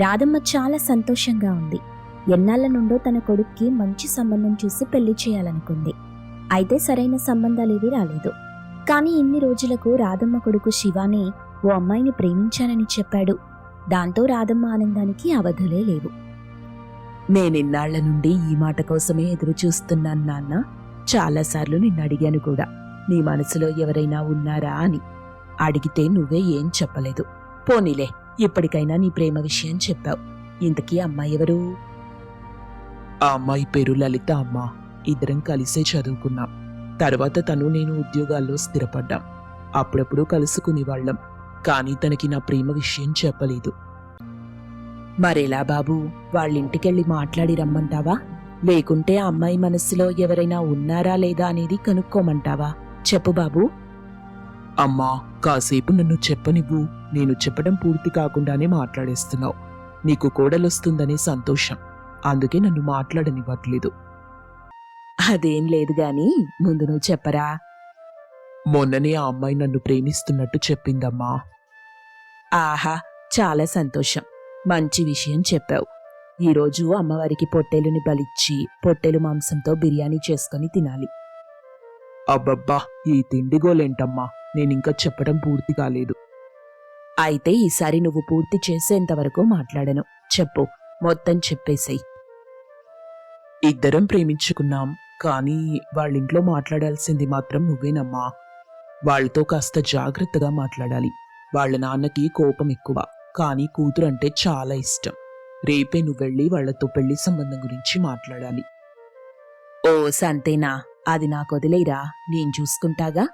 రాధమ్మ చాలా సంతోషంగా ఉంది. ఎన్నాళ్ల నుండో తన కొడుక్కి మంచి సంబంధం చూసి పెళ్లి చేయాలనుకుంది. అయితే సరైన సంబంధాలేవీ రాలేదు. కానీ ఇన్ని రోజులకు రాధమ్మ కొడుకు శివానే ఓ అమ్మాయిని ప్రేమించానని చెప్పాడు. దాంతో రాధమ్మ ఆనందానికి అవధులే లేవు. నేనిన్నాళ్ల నుండి ఈ మాట కోసమే ఎదురు చూస్తున్నాను నాన్న. చాలాసార్లు నిన్ను అడిగాను కూడా, నీ మనసులో ఎవరైనా ఉన్నారా అని. అడిగితే నువ్వే ఏం చెప్పలేదు. పోనీలే, ఇప్పటికైనా నీ ప్రేమ విషయం చెప్పావు. ఇంతకీ అమ్మాయి ఎవరు? ఆ అమ్మాయి పేరు లలిత అమ్మ. ఇద్దరం కలిసే చదువుకున్నాం. తర్వాత తను నేను ఉద్యోగాల్లో స్థిరపడ్డాం. అప్పుడప్పుడు కలుసుకునేవాళ్లం. కానీ తనకి నా ప్రేమ విషయం చెప్పలేదు. మరెలా బాబు, వాళ్ళింటికెళ్ళి మాట్లాడి రమ్మంటావా? లేకుంటే ఆ అమ్మాయి మనసులో ఎవరైనా ఉన్నారా లేదా అనేది కనుక్కోమంటావా? చెప్పు బాబు. అమ్మా, కాసేపు నన్ను చెప్పనివ్వు. నేను చెప్పడం పూర్తి కాకుండానే మాట్లాడేస్తున్నావు. నీకు కోడలొస్తుందనే సంతోషం, అందుకే నన్ను మాట్లాడనివ్వట్లేదు. అదేం లేదు గాని ముందు నువ్వు చెప్పరా. మొన్ననే ఆ అమ్మాయి నన్ను ప్రేమిస్తున్నట్టు చెప్పిందమ్మా. ఆహా, చాలా సంతోషం. మంచి విషయం చెప్పావు. ఈరోజు అమ్మవారికి పొట్టేలుని బలిచ్చి పొట్టేలు మాంసంతో బిర్యానీ చేసుకుని తినాలి. అబ్బబ్బా, ఈ తిండిగోలేంటమ్మా. నేనింకా చెప్పడం పూర్తి కాలేదు. అయితే ఈసారి నువ్వు పూర్తి చేసేంతవరకు మాట్లాడను. చెప్పు, మొత్తం చెప్పేసేయ్. ఇద్దరం ప్రేమించుకున్నాం, కానీ వాళ్ళింట్లో మాట్లాడాల్సింది మాత్రం నువ్వేనమ్మా. వాళ్లతో కాస్త జాగ్రత్తగా మాట్లాడాలి. వాళ్ళ నాన్నకి కోపం ఎక్కువ, కానీ కూతురంటే చాలా ఇష్టం. రేపే నువ్వెళ్ళి వాళ్లతో పెళ్లి సంబంధం గురించి మాట్లాడాలి. ఓ సంతేనా, అది నాకొదిలేరా, నేను చూసుకుంటాగా.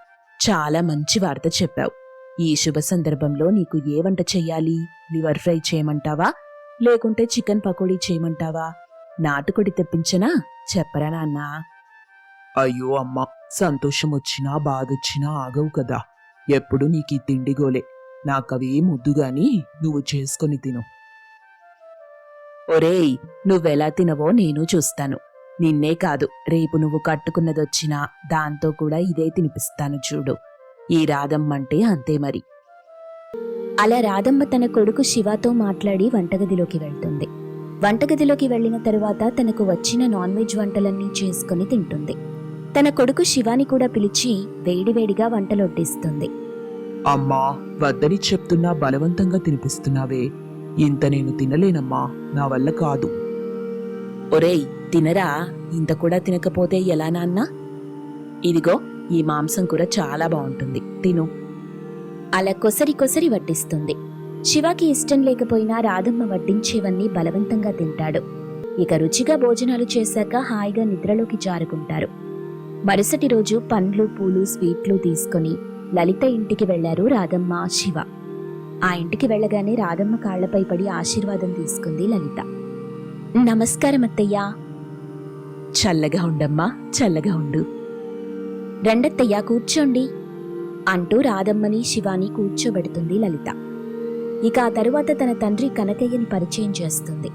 చాలా మంచి వార్త చెప్పావు. ఈ శుభ సందర్భంలో నీకు ఏ వంట చెయ్యాలి? లివర్ ఫ్రై చేయమంటావా, లేకుంటే చికెన్ పకోడీ చేయమంటావా? నాటుకొడి తెప్పించనా? చెప్పరా నాన్నా. అయ్యో అమ్మా, సంతోషం వచ్చినా బాధొచ్చినా ఆగవు కదా. ఎప్పుడు నీకీ తిండిగోలే. నాకవేం వద్దుగాని నువ్వు చేసుకొని తిను. ఒరేయ్, నువ్వెలా తినవో నేను చూస్తాను. నిన్నే కాదు, రేపు నువ్వు కట్టుకున్నదొచ్చినా దాంతో కూడా ఇదే తినిపిస్తాను చూడు. ఈ రాధమ్మంటే అంతే మరి. అలా రాధమ్మ తన కొడుకు శివతో మాట్లాడి వంటగదిలోకి వెళ్తుంది. వంటగదిలోకి వెళ్లిన తరువాత తనకు వచ్చిన నాన్ వెజ్ వంటలన్నీ చేసుకుని తింటుంది. తన కొడుకు శివాని కూడా పిలిచి వేడివేడిగా వంటలొడ్డిస్తుంది. అమ్మా, వద్దని చెప్తున్నా బలవంతంగా తినిపిస్తున్నావే. ఇంత నేను తినలేనమ్మా, నా వల్ల కాదు. ఒరేయ్, తినరా. ఇంత కూడా తినకపోతే ఎలా నాన్నా? ఇదిగో, ఈ మాంసం కూర చాలా బాగుంటుంది, తిను. అలా కొసరి కొసరి వడ్డిస్తుంది. శివాకి ఇష్టం లేకపోయినా రాధమ్మ వడ్డించేవన్నీ బలవంతంగా తింటాడు. ఇక రుచిగా భోజనాలు చేశాక హాయిగా నిద్రలోకి జారుకుంటారు. మరుసటి రోజు పండ్లు పూలు స్వీట్లు తీసుకుని లలిత ఇంటికి వెళ్లారు రాధమ్మ శివ. ఆ ఇంటికి వెళ్లగానే రాధమ్మ కాళ్లపై పడి ఆశీర్వాదం తీసుకుంది లలిత. నమస్కారం అత్తయ్యా. చల్లగా ఉండమ్మా, చల్లగా ఉండు. రండత్తయ్యా, కూర్చోండి అంటూ రాధమ్మని శివాని కూర్చోబెడుతుంది లలిత. ఇక ఆ తరువాత తన తండ్రి కనకయ్యని పరిచయం చేస్తుంది.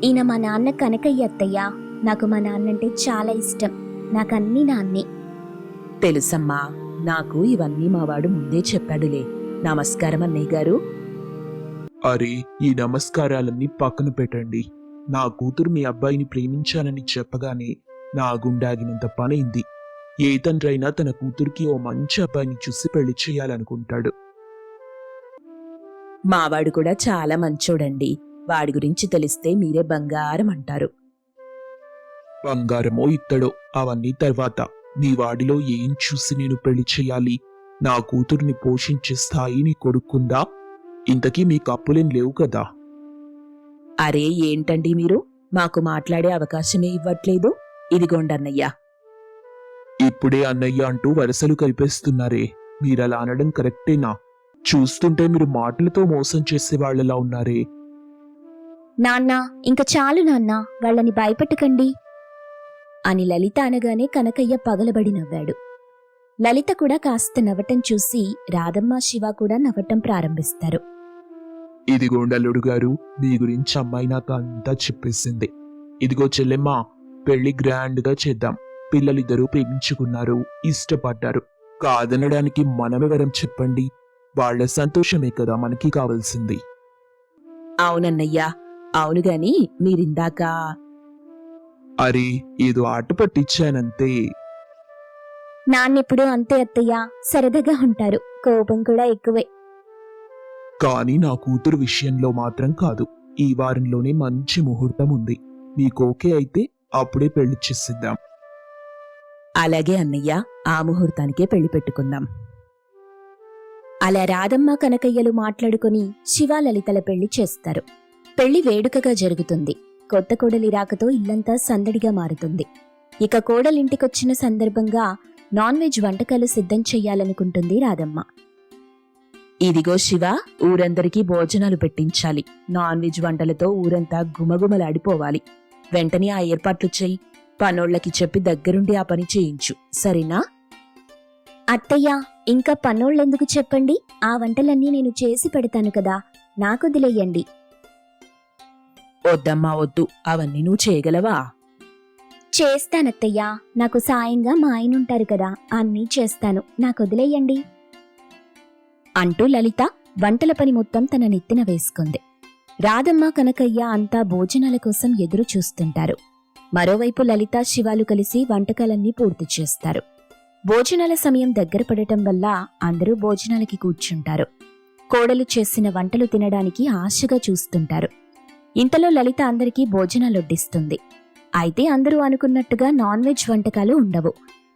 ఈయన మా నాన్న కనకయ్య అత్తయ్య. నాకు మా నాన్నంటే చాలా ఇష్టం. నాకన్నీ నాన్నే. తెలుసమ్మా, నాకు ఇవన్నీ మావాడు ముందే చెప్పాడులే. నమస్కారం అన్నయ్య గారు. అరే, ఈ నమస్కారాలన్నీ పక్కన పెట్టండి. నా కూతురు మీ అబ్బాయిని ప్రేమించాలని చెప్పగానే నా గుండాగినంత పనైంది. ఏ తండ్రైనా తన కూతురికి ఓ మంచి అబ్బాయిని చూసి పెళ్లి చేయాలనుకుంటాడు. మావాడు కూడా చాలా మంచోడండి. వాడి గురించి తెలిస్తే మీరే బంగారం అంటారు. బంగారమో ఇత్తడో అవన్నీ తర్వాత. నీ వాడిలో ఏం చూసి నేను పెళ్లి చేయాలి? నా కూతుర్ని పోషించే స్థాయి నీ కొడుక్కుందా? ఇంతకీ మీకు అప్పులేం లేవు కదా? అరే ఏంటండి మీరు, మాకు మాట్లాడే అవకాశమే ఇవ్వట్లేదు. ఇదిగోండన్నయ్యా. ఇప్పుడే అన్నయ్య అంటూ వరసలు కలిపేస్తున్నారే. మీరలా అనడం కరెక్టేనా? చూస్తుంటే మీరు మాటలతో మోసం చేసేవాళ్లలా ఉన్నారే. నాన్నా, ఇంక చాలు నాన్నా, వాళ్ళని భయపెట్టకండి అని లలిత అనగానే కనకయ్య పగలబడి నవ్వాడు. లలిత కూడా కాస్త నవ్వటం చూసి రాధమ్మ శివ కూడా నవ్వటం ప్రారంభిస్తారు. ఇదిగోండల్లుడు గారు, మీ గురించి అమ్మాయి నాకు అంతా చెప్పేసింది. ఇదిగో చెల్లెమ్మా, పెళ్లి గ్రాండ్గా చేద్దాం. పిల్లలిద్దరూ ప్రేమించుకున్నారు, ఇష్టపడ్డారు. కాదనడానికి మనమెవరం చెప్పండి? వాళ్ల సంతోషమే కదా మనకి కావాల్సింది. అవునన్నయ్యా, అవును గాని మీరిందాక అరే ఏదో ఆట పట్టించానంతే. నాన్నెప్పుడు అంతే అత్తయ్య, సరదాగా ఉంటారు, కోపం కూడా ఎక్కువే. కానీ నా కూతురు విషయంలో మాత్రం కాదు. ఈ వారంలోనే మంచి ముహూర్తం ఉంది. మీకోకే అయితే అప్పుడే పెళ్లి చేసిద్దాం. అలాగే అన్నయ్య, ఆ ముహూర్తానికే పెళ్లి పెట్టుకుందాం. అలా రాధమ్మ కనకయ్యలు మాట్లాడుకుని శివ లలితల పెళ్లి చేస్తారు. పెళ్లి వేడుకగా జరుగుతుంది. కొత్త కోడలి రాకతో ఇల్లంతా సందడిగా మారుతుంది. ఇక కోడలింటికొచ్చిన సందర్భంగా నాన్ వెజ్ వంటకాలు సిద్ధం చెయ్యాలనుకుంటుంది రాధమ్మ. ఇదిగో శివ, ఊరందరికీ భోజనాలు పెట్టించాలి. నాన్ వెజ్ వంటలతో ఊరంతా గుమగుమలాడిపోవాలి. వెంటనే ఆ ఏర్పాట్లు చెయ్యి. పనోళ్ళకి చెప్పి దగ్గరుండి ఆ పని చేయించు, సరేనా? అత్తయ్య, ఇంకా పనోళ్ళెందుకు చెప్పండి, ఆ వంటలన్నీ నేను చేసి పెడతాను కదా, నాకొదిలేయండి. వద్దమ్మా వద్దు, అవన్నీ నువ్వు చేయగలవా? చేస్తానత్తయ్యా, నాకు సాయంగా మా ఆయనుంటారు కదా, అన్నీ చేస్తాను, నాకొదిలేయండి అంటూ లలిత వంటల పని మొత్తం తన నెత్తిన వేసుకుంది. రాధమ్మ కనకయ్య అంతా భోజనాల కోసం ఎదురు చూస్తుంటారు. మరోవైపు లలిత శివాలు కలిసి వంటకాలన్నీ పూర్తి చేస్తారు. భోజనాల సమయం దగ్గర పడటం వల్ల అందరూ భోజనాలకి కూర్చుంటారు. కోడలు చేసిన వంటలు తినడానికి ఆశగా చూస్తుంటారు. ఇంతలో లలిత అందరికీ భోజనాలొడ్డిస్తుంది. అయితే అందరూ అనుకున్నట్టుగా నాన్ వెజ్ వంటకాలు ఉండవు.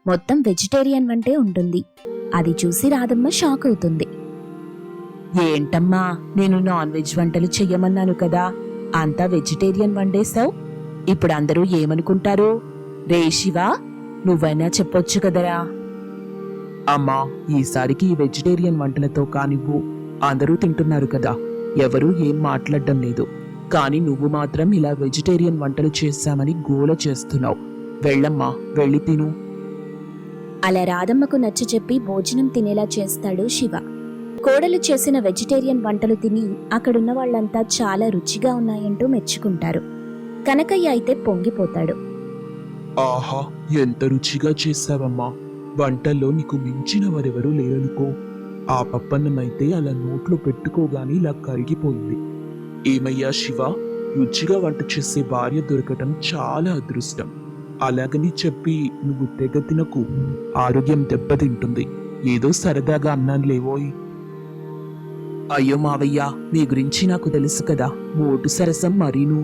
మొత్తం వెజిటేరియన్ వంటే ఉంటుంది. అది చూసి రాధమ్మ షాక్ అవుతుంది. ఏంటమ్మా, నేను నాన్ వెజ్ వంటలు చెయ్యమన్నాను కదా, అంతా వెజిటేరియన్ వండేశావు. ఇప్పుడు అందరూ ఏమనుకుంటారు? రే శివా, నువ్వైనా చెప్పొచ్చు కదరా. అమ్మా, ఈసారికి ఈ వెజిటేరియన్ వంటలతో కానివ్వు. అందరూ తింటున్నారు కదా, ఎవరూ ఏం మాట్లాడడం లేదు. కానీ నువ్వు మాత్రం ఇలా వెజిటేరియన్ వంటలు చేశామని గోల చేస్తున్నావు. వెళ్ళమ్మా, వెళ్ళి తిను. అలా రాధమ్మకు నచ్చచెప్పి భోజనం తినేలా చేస్తాడు శివ. కోడలు చేసిన వెజిటేరియన్ వంటలు తిని అక్కడున్న వాళ్ళంతా చాలా రుచిగా ఉన్నాయంటూ మెచ్చుకుంటారు. కనకయ్య అయితే పొంగిపోతాడు. ఆహా, ఎంత రుచిగా చేశావమ్మా. వంటల్లో నీకు మించిన వారెవరూ లేరనుకో. ఆ పప్పన్నమైతే అలా నోట్లో పెట్టుకోగానే ఇలా కరిగిపోయింది. ఏమయ్యా శివ, రుచిగా వంట చేసే భార్య దొరకటం చాలా అదృష్టం. అలాగని చెప్పి నువ్వు తెగ తినకు, ఆరోగ్యం దెబ్బతింటుంది. ఏదో సరదాగా అన్నానులేవోయ్. అయ్యో మావయ్య, నీ గురించి నాకు తెలుసు కదా, మోటు సరసం మరీను.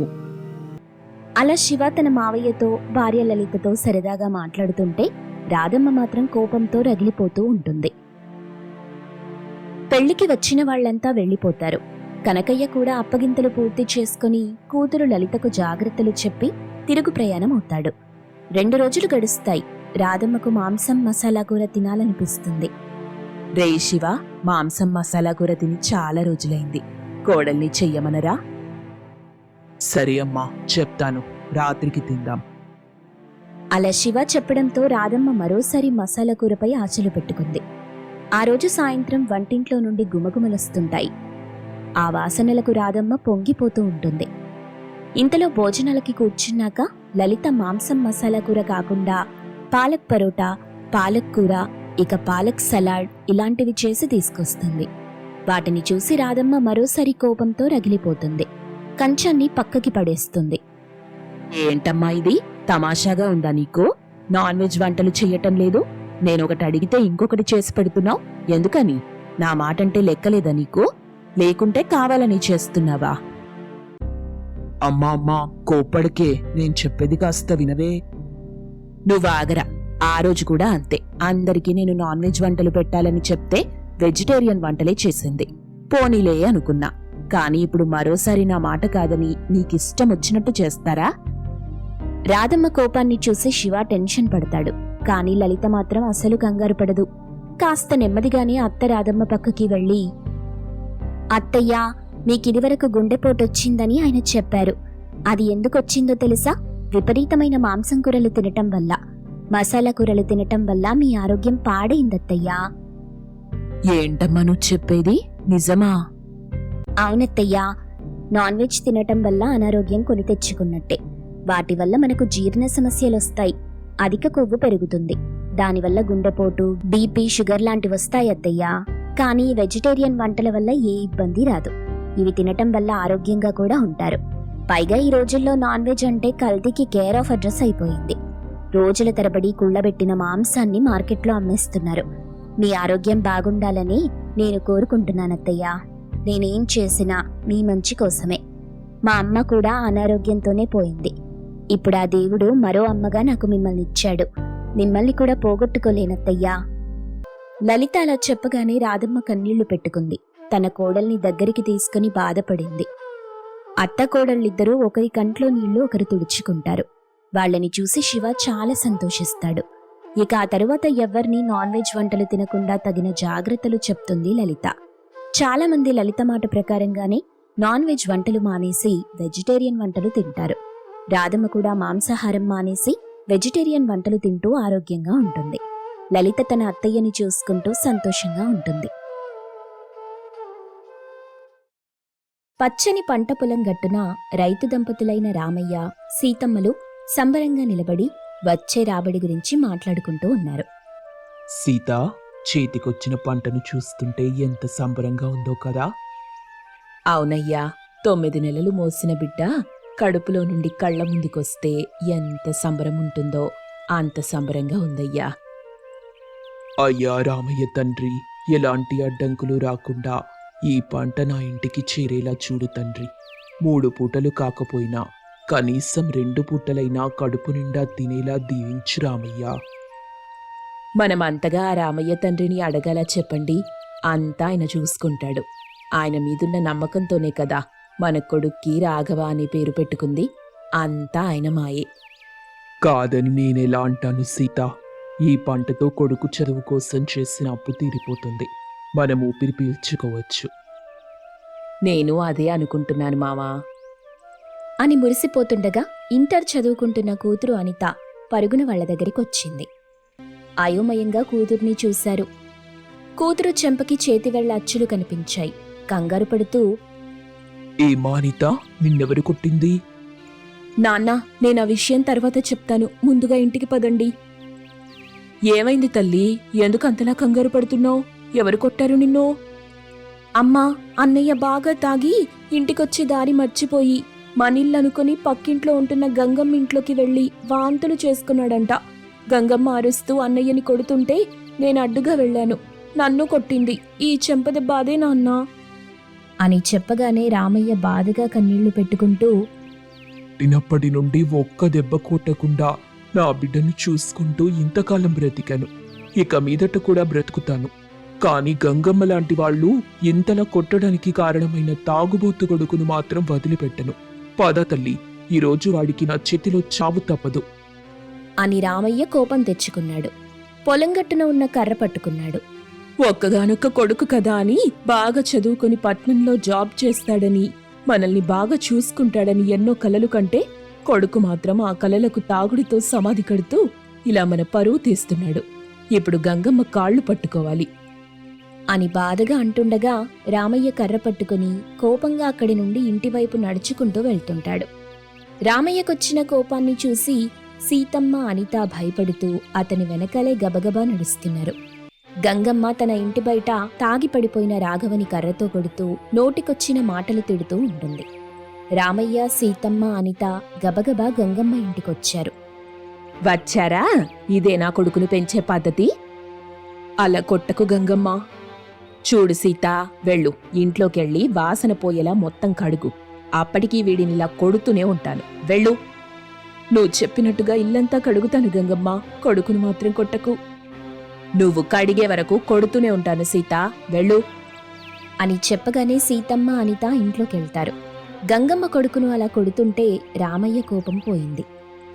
అలా శివ తన మావయ్యతో భార్య లలితతో సరదాగా మాట్లాడుతుంటే రాధమ్మ మాత్రం కోపంతో రగిలిపోతూ ఉంటుంది. పెళ్లికి వచ్చిన వాళ్లంతా వెళ్లిపోతారు. కనకయ్య కూడా అప్పగింతలు పూర్తి చేసుకుని కూతురు లలితకు జాగ్రత్తలు చెప్పి తిరుగు ప్రయాణం అవుతాడు. 2 రోజులు గడుస్తాయి. రాధమ్మకు మాంసం మసాలా కూర తినాలనిపిస్తుంది. రే శివ, మాంసం మసాలా కూర తిని చాలా రోజులైంది. కోడల్ని చెయ్యమనరా? సరే అమ్మా, చెప్తాను. రాత్రికి తిందాం. అలా శివ చెప్పడంతో రాధమ్మ మరోసారి మసాలా కూరపై ఆశలు పెట్టుకుంది. ఆ రోజు సాయంత్రం వంటింట్లో నుండి గుమగుమలొస్తుంటాయి. ఆ వాసనలకు రాధమ్మ పొంగిపోతూ ఉంటుంది. ఇంతలో భోజనాలకి కూర్చున్నాక లలిత మాంసం మసాలా కూర కాకుండా పాలక్ పరోటా, పాలక్ కూర, ఇక పాలక్ సలాడ్ ఇలాంటివి చేసి తీసుకొస్తుంది. వాటిని చూసి రాధమ్మ మరోసారి కోపంతో రగిలిపోతుంది. కంచాన్ని పక్కకి పడేస్తుంది. ఏంటమ్మా ఇది, తమాషాగా ఉందా నీకు? నాన్ వెజ్ వంటలు చెయ్యటం లేదు. నేనొకటి అడిగితే ఇంకొకటి చేసి పెడుతున్నావు. ఎందుకని? నా మాటంటే లెక్కలేదా నీకు? లేకుంటే కావాలని చేస్తున్నావా? అమ్మా అమ్మా, కోప్పడికే, నేను చెప్పేది కాస్త వినవే. నువ్వాగరా. ఆ రోజు కూడా అంతే. అందరికీ నేను నాన్ వెజ్ వంటలు పెట్టాలని చెప్తే వెజిటేరియన్ వంటలే చేసింది. పోనీలే అనుకున్నా. కానీ ఇప్పుడు మరోసారి నా మాట కాదని నీకిష్టం వచ్చినట్టు చేస్తారా? రాధమ్మ కోపాన్ని చూసి శివ టెన్షన్ పడతాడు. కానీ లలిత మాత్రం అసలు కంగారు పడదు. కాస్త నెమ్మదిగానే అత్త రాధమ్మ పక్కకి వెళ్లి, అత్తయ్యా, మీకిదివరకు గుండెపోటొచ్చిందని ఆయన చెప్పారు. అది ఎందుకొచ్చిందో తెలుసా? విపరీతమైన మాంసం కూరలు తినటం వల్ల, మసాలా కూరలు తినటం వల్ల మీ ఆరోగ్యం పాడైందత్తయ్యా. ఏంటమ్మా నువ్వు చెప్పేది? నిజమా? అవునత్తయ్యా, నాన్ వెజ్ తినటం వల్ల అనారోగ్యం కొని తెచ్చుకున్నట్టే. వాటి వల్ల మనకు జీర్ణ సమస్యలొస్తాయి, అధిక కొవ్వు పెరుగుతుంది. దానివల్ల గుండెపోటు, బీపీ, షుగర్ లాంటివి వస్తాయి అత్తయ్యా. కానీ వెజిటేరియన్ వంటల వల్ల ఏ ఇబ్బంది రాదు. ఇవి తినటం వల్ల ఆరోగ్యంగా కూడా ఉంటారు. పైగా ఈ రోజుల్లో నాన్ వెజ్ అంటే కల్తీకి కేర్ ఆఫ్ అడ్రస్ అయిపోయింది. రోజుల తరబడి కుళ్ళబెట్టిన మాంసాన్ని మార్కెట్లో అమ్మేస్తున్నారు. మీ ఆరోగ్యం బాగుండాలని నేను కోరుకుంటున్నానత్తయ్యా. నేనేం చేసినా మీ మంచి కోసమే. మా అమ్మ కూడా అనారోగ్యంతోనే పోయింది. ఇప్పుడు ఆ దేవుడు మరో అమ్మగా నాకు మిమ్మల్ని ఇచ్చాడు. మిమ్మల్ని కూడా పోగొట్టుకోలేనత్తయ్యా. లలిత అలా చెప్పగానే రాధమ్మ కన్నీళ్లు పెట్టుకుంది. తన కోడల్ని దగ్గరికి తీసుకుని బాధపడింది. అత్త కోడళ్ళిద్దరూ ఒకరి కంట్లో నీళ్లు ఒకరు తుడుచుకుంటారు. వాళ్ళని చూసి శివ చాలా సంతోషిస్తాడు. ఇక ఆ తరువాత ఎవ్వరినీ నాన్ వెజ్ వంటలు తినకుండా తగిన జాగ్రత్తలు చెప్తుంది లలిత. చాలా మంది లలిత మాట ప్రకారంగానే నాన్ వెజ్ వంటలు మానేసి వెజిటేరియన్ వంటలు తింటారు. రాధమ్మ కూడా మాంసాహారం మానేసి వెజిటేరియన్ వంటలు తింటూ ఆరోగ్యంగా ఉంటుంది. లలిత తన అత్తయ్యని చూసుకుంటూ సంతోషంగా ఉంటుంది. పచ్చని పంట పొలం గట్టున రైతు దంపతులైన రామయ్య, సీతమ్మలు సంబరంగా నిలబడి వచ్చే రాబడి గురించి మాట్లాడుకుంటూ ఉన్నారు. సీత, చేతికొచ్చిన పంటను చూస్తుంటే ఎంత సంబరంగా ఉందో కదా. అవునయ్యా, 9 నెలలు మోసిన బిడ్డ కడుపులో నుండి కళ్ళ ముందుకొస్తే ఎంత సంబరం ఉంటుందో అంత సంబరంగా ఉందయ్యా. అయ్యా రామయ్య తండ్రి, ఎలాంటి అడ్డంకులు రాకుండా ఈ పంట నా ఇంటికి చేరేలా చూడు తండ్రి. 3 పూటలు కాకపోయినా కనీసం 2 పూటలైనా కడుపు నిండా తినేలా దీవించు రామయ్య. మనమంతగా ఆ రామయ్య తండ్రిని అడగాల చెప్పండి? అంతా ఆయన చూసుకుంటాడు. ఆయన మీదున్న నమ్మకంతోనే కదా మన కొడుక్కి రాఘవ అనే పేరు పెట్టుకుంది. అంతా ఆయన మాయే. కాదని నేనెలా అంటాను సీత. ఈ పంటతో కొడుకు చదువు కోసం చేసిన అప్పు తీరిపోతుంది. మనం ఊపిరి పీల్చుకోవచ్చు. నేను అదే అనుకుంటున్నాను మావా అని మురిసిపోతుండగా ఇంటర్ చదువుకుంటున్న కూతురు అనిత పరుగున వాళ్ల దగ్గరికొచ్చింది. అయోమయంగా కూతుర్ని చూశారు. కూతురు చెంపకి చేతివేళ్ల అచ్చులు కనిపించాయి. కంగారు పడుతూ, ఏ మానిత, నిన్నెవరు కొట్టింది? నాన్న, నేనా విషయం తర్వాత చెప్తాను, ముందుగా ఇంటికి పదండి. ఏమైంది తల్లి? ఎందుకు అంతలా కంగారు పడుతున్నావు? ఎవరు కొట్టారు నిన్ను? అమ్మా, అన్నయ్య బాగా తాగి ఇంటికొచ్చే దారి మర్చిపోయి మనిల్లనుకుని పక్కింట్లో ఉంటున్న గంగమ్మ ఇంట్లోకి వెళ్లి వాంతులు చేసుకున్నాడంట. గంగమ్మ అరుస్తూ అన్నయ్యని కొడుతుంటే నేను అడ్డుగా వెళ్లాను. నన్ను కొట్టింది. ఈ చెంపదెబ్బాదే నాన్నా అని చెప్పగానే రామయ్య బాధగా కన్నీళ్లు పెట్టుకుంటూ, పుట్టినప్పటి నుండి ఒక్క దెబ్బ కొట్టకుండా నా బిడ్డను చూసుకుంటూ ఇంతకాలం బ్రతికాను. ఇక మీదట కూడా బ్రతుకుతాను. కానీ గంగమ్మ లాంటి వాళ్ళు ఇంతలా కొట్టడానికి కారణమైన తాగుబోతు కొడుకును మాత్రం వదిలిపెట్టను. పద తల్లి, ఈరోజు వాడికి నా చేతిలో చావు తప్పదు అని రామయ్య కోపం తెచ్చుకున్నాడు. పొలంగట్టున ఉన్న కర్ర పట్టుకున్నాడు. ఒక్కగానొక్క కొడుకు కదా అని బాగా చదువుకుని పట్నంలో జాబ్ చేస్తాడని, మనల్ని బాగా చూసుకుంటాడని ఎన్నో కలలు కంటే కొడుకు మాత్రం ఆ కలలకు తాగుడితో సమాధి కడుతూ ఇలా మన పరువు తీస్తున్నాడు. ఇప్పుడు గంగమ్మ కాళ్ళు పట్టుకోవాలి అని బాధగా అంటుండగా రామయ్య కర్ర పట్టుకుని కోపంగా అక్కడి నుండి ఇంటివైపు నడుచుకుంటూ వెళ్తుంటాడు. రామయ్యకొచ్చిన కోపాన్ని చూసి సీతమ్మ, అనిత భయపడుతూ అతని వెనకాలే గబగబా నడుస్తున్నారు. గంగమ్మ తన ఇంటి బయట తాగి పడిపోయిన రాఘవని కర్రతో కొడుతూ నోటికొచ్చిన మాటలు తిడుతూ ఉంటుంది. రామయ్య, సీతమ్మ, అనిత గబగబా గంగమ్మ ఇంటికొచ్చారు. వచ్చారా? ఇదే నా కొడుకును పెంచే పద్ధతి? అలా కొట్టకు గంగమ్మ. చూడు సీత, వెళ్ళు, ఇంట్లోకెళ్ళి వాసన పోయేలా మొత్తం కడుగు. అప్పటికీ వీడినిలా కొడుతూనే ఉంటాను. వెళ్ళు. నువ్వు చెప్పినట్టుగా ఇల్లంతా కడుగుతాను గంగమ్మ, కొడుకును మాత్రం కొట్టకు. నువ్వు కడిగే వరకు కొడుతూనే ఉంటాను సీత, వెళ్ళు అని చెప్పగానే సీతమ్మ, అనిత ఇంట్లోకెళ్తారు. గంగమ్మ కొడుకును అలా కొడుతుంటే రామయ్య కోపం పోయింది.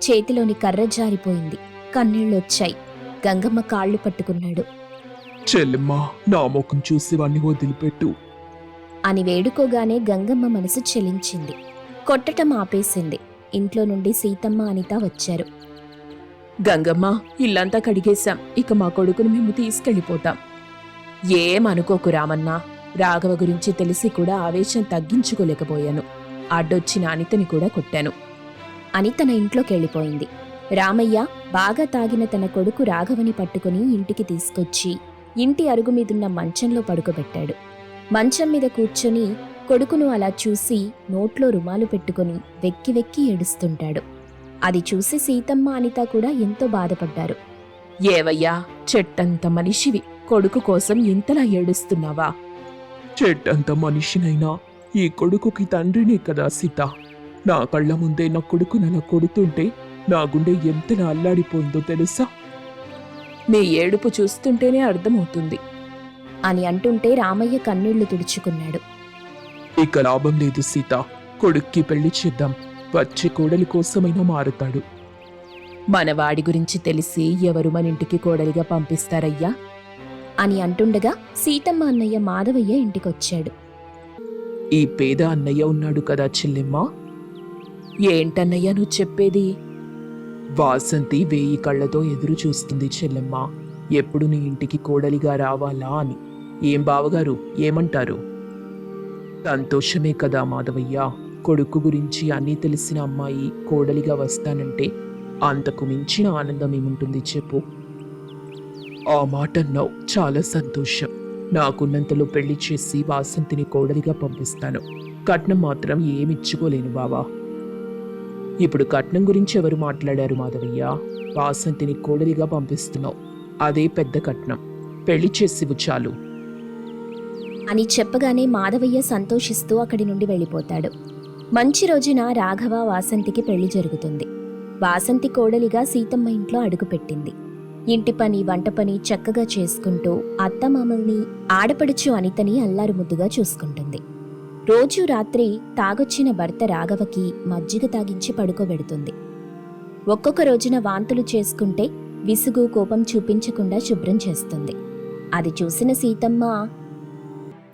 చేతిలోని కర్ర జారిపోయింది. కన్నీళ్లొచ్చాయి. గంగమ్మ కాళ్ళు పట్టుకున్నాడు. చెల్లెమ్మా, నా ముఖం చూసి వాణ్ణి వదిలిపెట్టు అని వేడుకోగానే గంగమ్మ మనసు చెలించింది. కొట్టటం ఆపేసింది. ఇంట్లో నుండి సీతమ్మ, అనిత వచ్చారు. గంగమ్మ, ఇల్లంతా కడిగేశాం. ఇక మా కొడుకును మేము తీసుకెళ్ళిపోతాం. ఏమనుకోకు రామన్నా, రాఘవ గురించి తెలిసి కూడా ఆవేశం తగ్గించుకోలేకపోయాను. అడ్డొచ్చిన అనితని కూడా కొట్టాను అని తన ఇంట్లోకెళ్ళిపోయింది. రామయ్య బాగా తాగిన తన కొడుకు రాఘవని పట్టుకుని ఇంటికి తీసుకొచ్చి ఇంటి అరుగు మీదున్న మంచంలో పడుకోబెట్టాడు. మంచం మీద కూర్చొని కొడుకును అలా చూసి నోట్లో రుమాలు పెట్టుకుని వెక్కి వెక్కి ఏడుస్తుంటాడు. అది చూసి సీతమ్మ అనిత కూడా ఎంతో బాధపడ్డారు. ఏవయ్యా, చెట్టంత మనిషివి, కొడుకు కోసం ఇంతలా ఏడుస్తున్నావా? చెట్టంత మనిషినైనా ఈ కొడుకుకి తండ్రినే కదా సీత. నా కళ్ళ ముందే నా కొడుకు నలా కొడుతుంటే నా గుండె ఎంతలా అల్లాడిపోయిందో తెలుసా? నీ ఏడుపు చూస్తుంటేనే అర్థమవుతుంది అని అంటుంటే రామయ్య కన్నీళ్లు తుడుచుకున్నాడు. ఇక లాభం లేదు సీత, కొడుక్కి పెళ్లి చేద్దాం. వచ్చే కోడలి కోసమైనా మారుతాడు. మనవాడి గురించి తెలిసి ఎవరు మన ఇంటికి కోడలిగా పంపిస్తారయ్యా? అని అంటుండగా సీతమ్మ అన్నయ్య మాధవయ్య ఇంటికొచ్చాడు. ఈ పేద అన్నయ్య ఉన్నాడు కదా చెల్లెమ్మ. ఏంటన్నయ్యా నువ్వు చెప్పేది? వాసంతి 1000 కళ్ళతో ఎదురు చూస్తుంది చెల్లెమ్మ, ఎప్పుడు నీ ఇంటికి కోడలిగా రావాలా అని. ఏం బావగారు, ఏమంటారు? సంతోషమే కదా మాధవయ్య. కొడుకు గురించి అన్నీ తెలిసిన అమ్మాయి కోడలిగా వస్తానంటే అంతకు మించిన ఆనందం ఏముంటుంది చెప్పు. ఆ మాట అన్నావు, చాలా సంతోషం. నాకున్నంతలో పెళ్లి చేసి వాసంతిని కోడలిగా పంపిస్తాను. కట్నం మాత్రం ఏమిచ్చుకోలేను బావా. ఇప్పుడు కట్నం గురించి ఎవరు మాట్లాడారు మాధవయ్య? వాసంతిని కోడలిగా పంపిస్తున్నావు, అదే పెద్ద కట్నం. పెళ్లి చేసివు చాలు అని చెప్పగానే మాధవయ్య సంతోషిస్తూ అక్కడి నుండి వెళ్ళిపోతాడు. మంచి రోజున రాఘవ వాసంతికి పెళ్లి జరుగుతుంది. వాసంతి కోడలిగా సీతమ్మ ఇంట్లో అడుగుపెట్టింది. ఇంటి పని వంట పని చక్కగా చేసుకుంటూ అత్తమామల్ని ఆడపడుచు అనితని అల్లారు ముద్దుగా చూసుకుంటుంది. రోజూ రాత్రి తాగొచ్చిన భర్త రాఘవకి మజ్జిగ తాగించి పడుకోబెడుతుంది. ఒక్కొక్క రోజున వాంతులు చేసుకుంటే విసుగు కోపం చూపించకుండా శుభ్రం చేస్తుంది. అది చూసిన సీతమ్మ,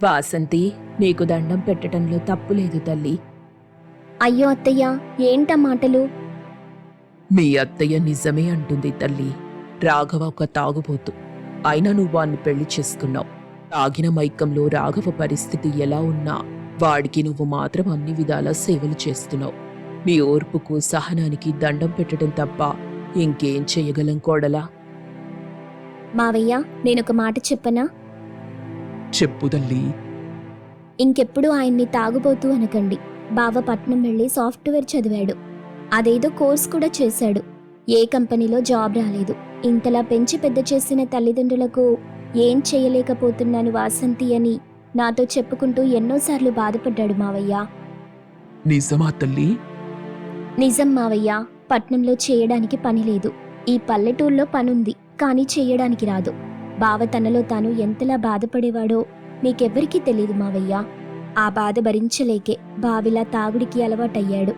వాసంతి, నీకు దండం పెట్టడంలో తప్పులేదు తల్లి. అయ్యో అత్తయ్య, ఏంటా మాటలు? మీ అత్తయ్య నిజమే అంటుంది తల్లి. రాఘవ ఒక తాగుబోతు, అయినా నువ్వు వాణ్ణి పెళ్లి చేసుకున్నావు. తాగిన మైకంలో రాఘవ పరిస్థితి ఎలా ఉన్నా వాడికి నువ్వు మాత్రం అన్ని విధాలా సేవలు చేస్తున్నావు. నీ ఓర్పుకు సహనానికి దండం పెట్టడం తప్ప ఇంకేం చెయ్యగలం కోడలా? మావయ్య, నేనొక మాట చెప్పనా? చెప్పు తల్లి. ఇంకెప్పుడు ఆయన్ని తాగుబోతూ అనకండి. బావ పట్నం వెళ్ళి సాఫ్ట్వేర్ చదివాడు. అదేదో కోర్స్ కూడా చేశాడు. ఏ కంపెనీలో జాబ్ రాలేదు. ఇంతలా పెంచి పెద్ద చేసిన తల్లిదండ్రులకు ఏం చెయ్యలేకపోతున్నాను వాసంతి అని నాతో చెప్పుకుంటూ ఎన్నోసార్లు బాధపడ్డాడు మావయ్య. నిజమా తల్లి? నిజం మావయ్య. పట్నంలో చేయడానికి పని లేదు. ఈ పల్లెటూర్లో పనుంది, కానీ చెయ్యడానికి రాదు. బావ తనలో తాను ఎంతలా బాధపడేవాడో మీకెవ్వరికీ తెలీదు మావయ్య. ఆ బాధ భరించలేకే బావిలా తాగుడికి అలవాటయ్యాడు.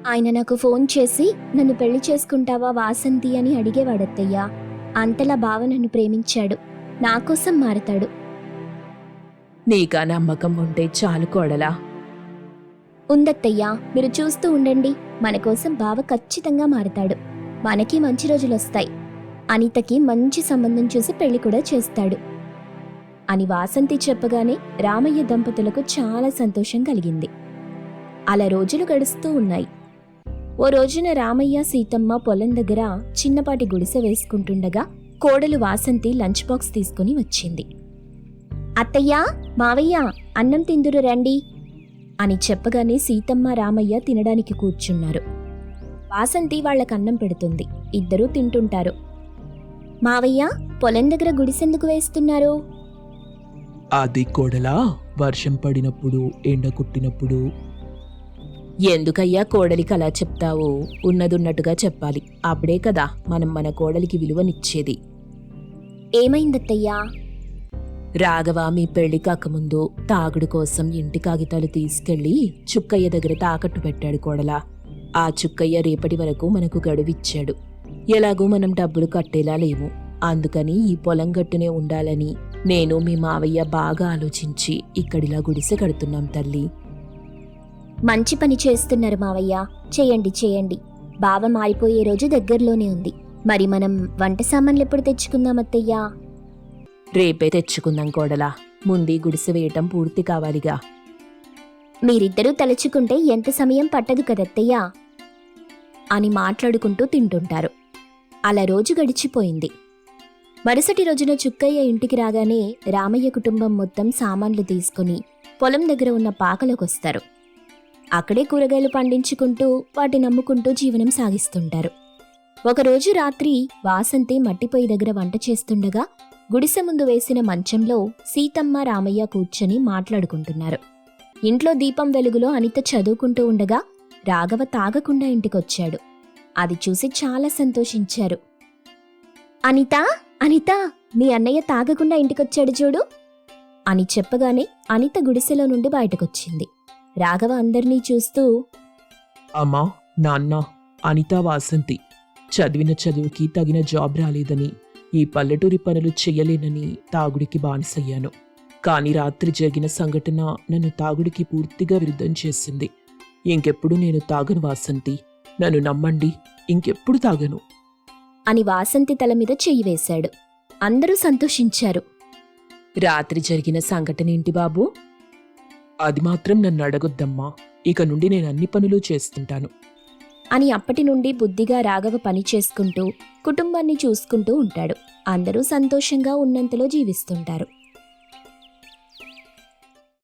ఆయన నాకు ఫోన్ చేసి నన్ను పెళ్లి చేసుకుంటావా వాసంతి అని అడిగేవాడత్తయ్యా. అంతలా బావ నన్ను ప్రేమించాడు. నాకోసం మారతాడు. నీకా నమ్మకం ఉంటే చాలు కోడలా. ఉందత్తయ్యా, మీరు చూస్తూ ఉండండి. మన కోసం బావ ఖచ్చితంగా మారతాడు. మనకి మంచి రోజులొస్తాయి. అనితకి మంచి సంబంధం చూసి పెళ్లి కూడా చేస్తాడు అని వాసంతి చెప్పగానే రామయ్య దంపతులకు చాలా సంతోషం కలిగింది. అలా రోజులు గడుస్తూ ఉన్నాయి. ఓ రోజున రామయ్య సీతమ్మ పొలం దగ్గర చిన్నపాటి గుడిసె వేసుకుంటుండగా కోడలు వాసంతి లంచ్ బాక్స్ తీసుకుని వచ్చింది. అత్తయ్యా, మావయ్య, అన్నం తిందురు రండి అని చెప్పగానే సీతమ్మ రామయ్య తినడానికి కూర్చున్నారు. వాసంతి వాళ్ళకన్నం పెడుతుంది. ఇద్దరూ తింటుంటారు. మావయ్య, పొలం దగ్గర గుడిసెందుకు వేస్తున్నారు? అది కోడలా, వర్షం పడినప్పుడు ఎండ కుట్టినప్పుడు. ఎందుకయ్యా కోడలికి అలా చెప్తావు? ఉన్నదున్నట్టుగా చెప్పాలి. అప్పుడే కదా మనం మన కోడలికి విలువనిచ్చేది. ఏమైందత్తయ్యా? రాఘవ మీ పెళ్లి కాకముందు తాగుడు కోసం ఇంటి కాగితాలు తీసుకెళ్లి చుక్కయ్య దగ్గర తాకట్టు పెట్టాడు కోడలా. ఆ చుక్కయ్య రేపటి వరకు మనకు గడువిచ్చాడు. ఎలాగూ మనం డబ్బులు కట్టేలా లేవు. అందుకని ఈ పొలం గట్టునే ఉండాలని నేను మీ మావయ్య బాగా ఆలోచించి ఇక్కడిలా గుడిసె కడుతున్నాం తల్లి. మంచి పని చేస్తున్నారు మావయ్య. చేయండి చేయండి. బావ మారిపోయే రోజు దగ్గరలోనే ఉంది. మరి మనం వంట సామాన్లు ఎప్పుడు తెచ్చుకుందాం అత్తయ్యా? రేపే తెచ్చుకుందాం కోడలా. ముందు గుడిసె వేయటం పూర్తి కావాలిగా. మీరిద్దరూ తలుచుకుంటే ఎంత సమయం పట్టదు కదత్తయ్యా అని మాట్లాడుకుంటూ తింటుంటారు. అలా రోజు గడిచిపోయింది. మరుసటి రోజున చుక్కయ్య ఇంటికి రాగానే రామయ్య కుటుంబం మొత్తం సామాన్లు తీసుకుని పొలం దగ్గర ఉన్న పాకలోకొస్తారు. అక్కడే కూరగాయలు పండించుకుంటూ వాటిని అమ్ముకుంటూ జీవనం సాగిస్తుంటారు. ఒకరోజు రాత్రి వాసంతి మట్టిపొయ్యి దగ్గర వంట చేస్తుండగా గుడిసె ముందు వేసిన మంచంలో సీతమ్మ రామయ్య కూర్చొని మాట్లాడుకుంటున్నారు. ఇంట్లో దీపం వెలుగులో అనిత చదువుకుంటూ ఉండగా రాఘవ తాగకుండా ఇంటికొచ్చాడు. అది చూసి చాలా సంతోషించారు. అనిత అనిత, మీ అన్నయ్య తాగకుండా ఇంటికొచ్చాడు చూడు అని చెప్పగానే అనిత గుడిసెలో నుండి బయటకొచ్చింది. రాఘవ అందర్నీ చూస్తూ, అమ్మా, నాన్న, అనిత, వాసంతి చదివిన చదువుకి తగిన జాబ్ రాలేదని, ఈ పల్లెటూరి పనులు చెయ్యలేనని తాగుడికి బానిసయ్యాను. కానీ రాత్రి జరిగిన సంఘటన నన్ను తాగుడికి పూర్తిగా విరుద్ధం చేసింది. ఇంకెప్పుడు నేను తాగను వాసంతి, నన్ను నమ్మండి, ఇంకెప్పుడు తాగను అని వాసంతి తల మీద చెయ్యి వేశాడు. అందరూ సంతోషించారు. రాత్రి జరిగిన సంఘటన ఏంటి బాబూ? అది మాత్రం నన్ను అడగొద్దమ్మా, ఇక నుండి నేను అన్ని పనులు చేస్తుంటాను అని అప్పటి నుండి బుద్ధిగా రాఘవ పని చేసుకుంటూ కుటుంబాన్ని చూసుకుంటూ ఉంటాడు. అందరూ సంతోషంగా ఉన్నంతలో జీవిస్తుంటారు.